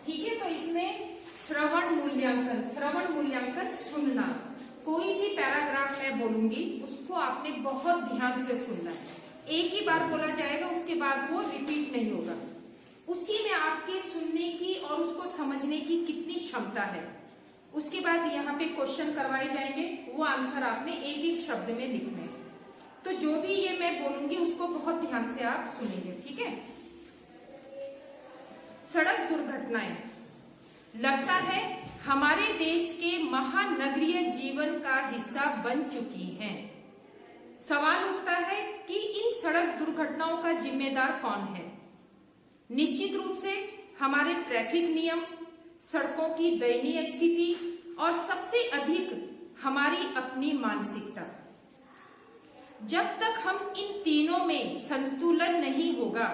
ठीक है, तो इसमें श्रवण मूल्यांकन सुनना। कोई भी पैराग्राफ मैं बोलूंगी उसको आपने बहुत ध्यान से सुनना है। एक ही बार बोला जाएगा, उसके बाद वो रिपीट नहीं होगा। उसी में आपके सुनने की और उसको समझने की कितनी क्षमता है। उसके बाद यहाँ पे क्वेश्चन करवाए जाएंगे, वो आंसर आपने एक एक शब्द में लिखने हैं। तो जो भी ये मैं बोलूंगी उसको बहुत ध्यान से आप सुनेंगे, ठीक है। सड़क दुर्घटनाएं लगता है हमारे देश के महानगरीय जीवन का हिस्सा बन चुकी हैं। सवाल उठता है कि इन सड़क दुर्घटनाओं का जिम्मेदार कौन है। निश्चित रूप से हमारे ट्रैफिक नियम, सड़कों की दयनीय स्थिति और सबसे अधिक हमारी अपनी मानसिकता। जब तक हम इन तीनों में संतुलन नहीं होगा,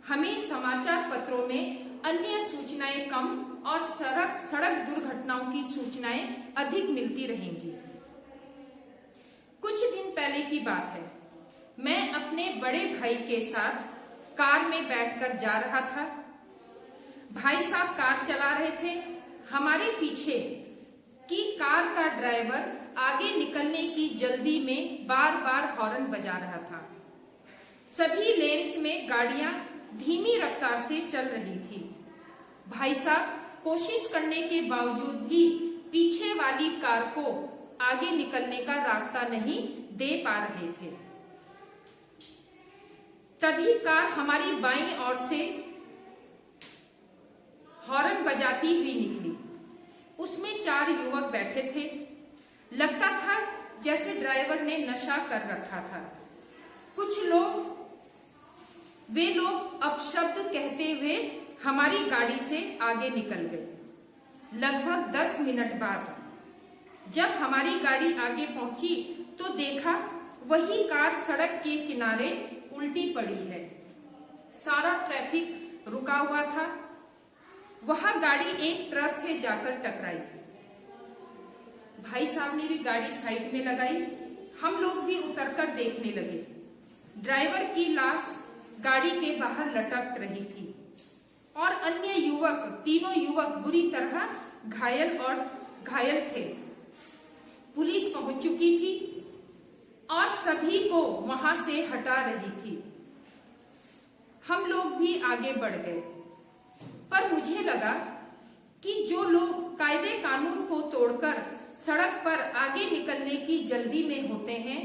हमें समाचार पत्रों में अन्य सूचनाएं कम और सड़क दुर्घटनाओं की सूचनाएं अधिक मिलती रहेंगी। कुछ दिन पहले की बात है, मैं अपने बड़े भाई के साथ कार में बैठकर जा रहा था। भाई साहब कार चला रहे थे। हमारे पीछे की कार का ड्राइवर आगे निकलने की जल्दी में बार बार हॉर्न बजा रहा था। सभी लेन्स में गाड़ियां धीमी रफ्तार से चल रही थी। भाई साहब कोशिश करने के बावजूद भी पीछे वाली कार को आगे निकलने का रास्ता नहीं दे पा रहे थे। तभी कार हमारी बाईं ओर से हॉर्न बजाती हुई निकली। उसमें 4 युवक बैठे थे। लगता था जैसे ड्राइवर ने नशा कर रखा था। वे लोग अपशब्द कहते हुए हमारी गाड़ी से आगे निकल गए। लगभग 10 मिनट बाद जब हमारी गाड़ी आगे पहुंची तो देखा वही कार सड़क के किनारे उल्टी पड़ी है। सारा ट्रैफिक रुका हुआ था। वह गाड़ी एक ट्रक से जाकर टकराई। भाई साहब ने भी गाड़ी साइड में लगाई। हम लोग भी उतरकर देखने लगे। ड्राइवर की लाश गाड़ी के बाहर लटक रही थी और अन्य युवक, तीनों युवक बुरी तरह घायल थे। पुलिस पहुंच चुकी थी और सभी को वहां से हटा रही थी। हम लोग भी आगे बढ़ गए, पर मुझे लगा कि जो लोग कायदे कानून को तोड़कर सड़क पर आगे निकलने की जल्दी में होते हैं,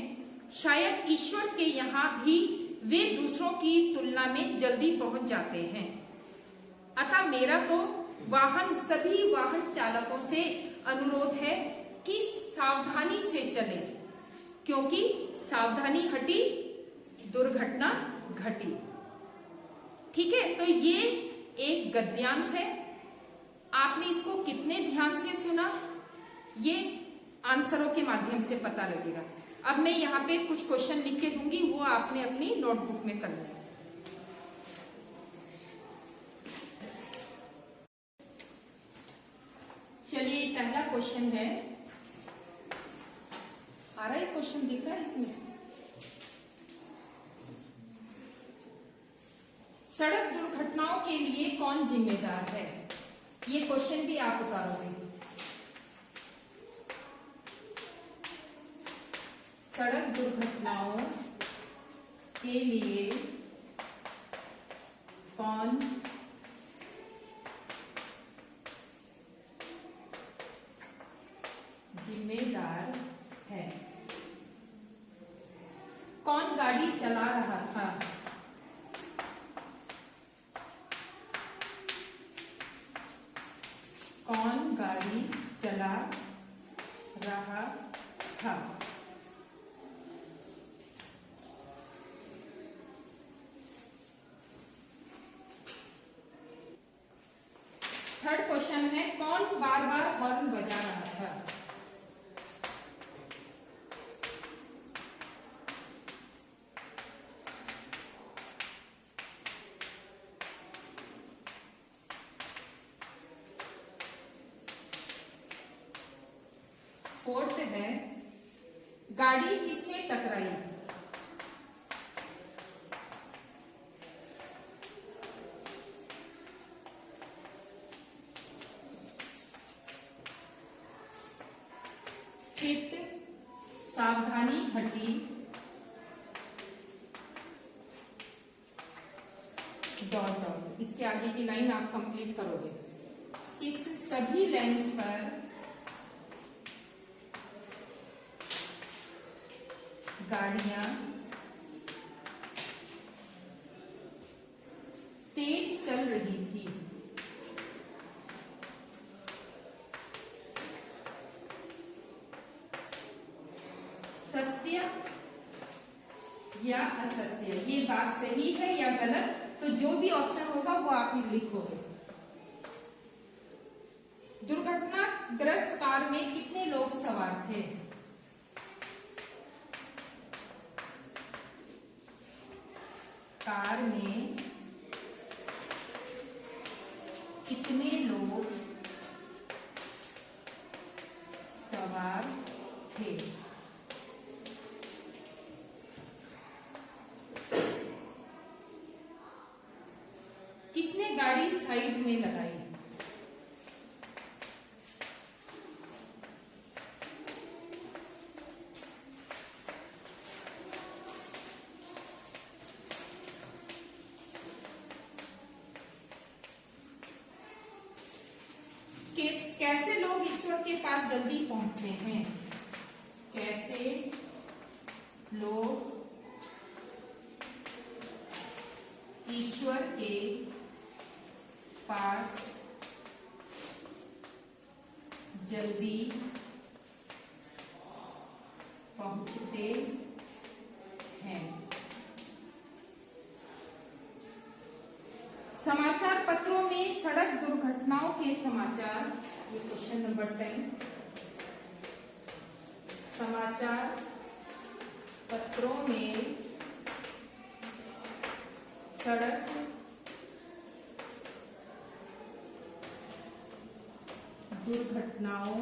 शायद ईश्वर के यहाँ भी वे दूसरों की तुलना में जल्दी पहुंच जाते हैं। अतः मेरा तो सभी वाहन चालकों से अनुरोध है कि सावधानी से चलें, क्योंकि सावधानी हटी दुर्घटना घटी। ठीक है, तो ये एक गद्यांश है। आपने इसको कितने ध्यान से सुना, ये आंसरों के माध्यम से पता लगेगा। अब मैं यहाँ पे कुछ क्वेश्चन लिख के दूंगी, वो आपने अपनी नोटबुक में करना है। चलिए, पहला क्वेश्चन है, आ रहा है क्वेश्चन, दिख रहा है इसमें। सड़क दुर्घटनाओं के लिए कौन जिम्मेदार है? ये क्वेश्चन भी आप उतारोगे। सड़क दुर्घटनाओं के लिए कौन जिम्मेदार है? कौन गाड़ी चला रहा था? कौन गाड़ी चला रहा था? थर्ड क्वेश्चन है, कौन बार बार हॉर्न बजा रहा था? फोर्थ है, गाड़ी किससे टकराई? चित सावधानी हटी, डॉट डॉट। इसके आगे की लाइन आप कंप्लीट करोगे। 6 सभी लेंस पर गाड़ियां तेज चल रही थी। सत्य या असत्य, ये बात सही है या गलत, तो जो भी ऑप्शन होगा वो आप लिखोगे। दुर्घटनाग्रस्त कार में कितने लोग सवार थे? कार में कितने लोग सवार थे? किसने गाड़ी साइड में लगाई? कैसे लोग ईश्वर के पास जल्दी पहुंचते हैं? कैसे लोग ईश्वर के पास जल्दी पहुंचते हैं? समाचार पत्रों में सड़क दुर्घटनाओं के समाचार, ये क्वेश्चन नंबर 10। समाचार पत्रों में सड़क दुर्घटनाओं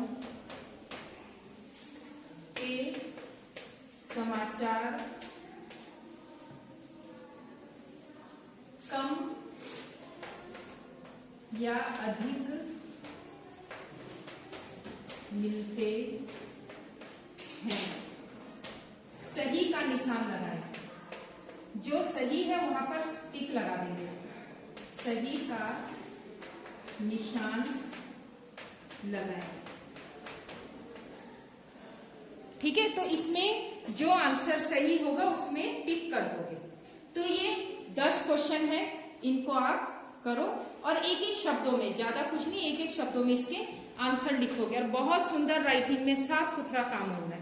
के समाचार कम या अधिक मिलते हैं। सही का निशान लगाएं, जो सही है वहां पर टिक लगा देंगे। सही का निशान लगाएं। ठीक है, तो इसमें जो आंसर सही होगा उसमें टिक कर दोगे। तो ये 10 क्वेश्चन है, इनको आप करो और एक एक शब्दों में, ज्यादा कुछ नहीं, एक एक शब्दों में इसके आंसर लिखोगे और बहुत सुंदर राइटिंग में साफ सुथरा काम होना है।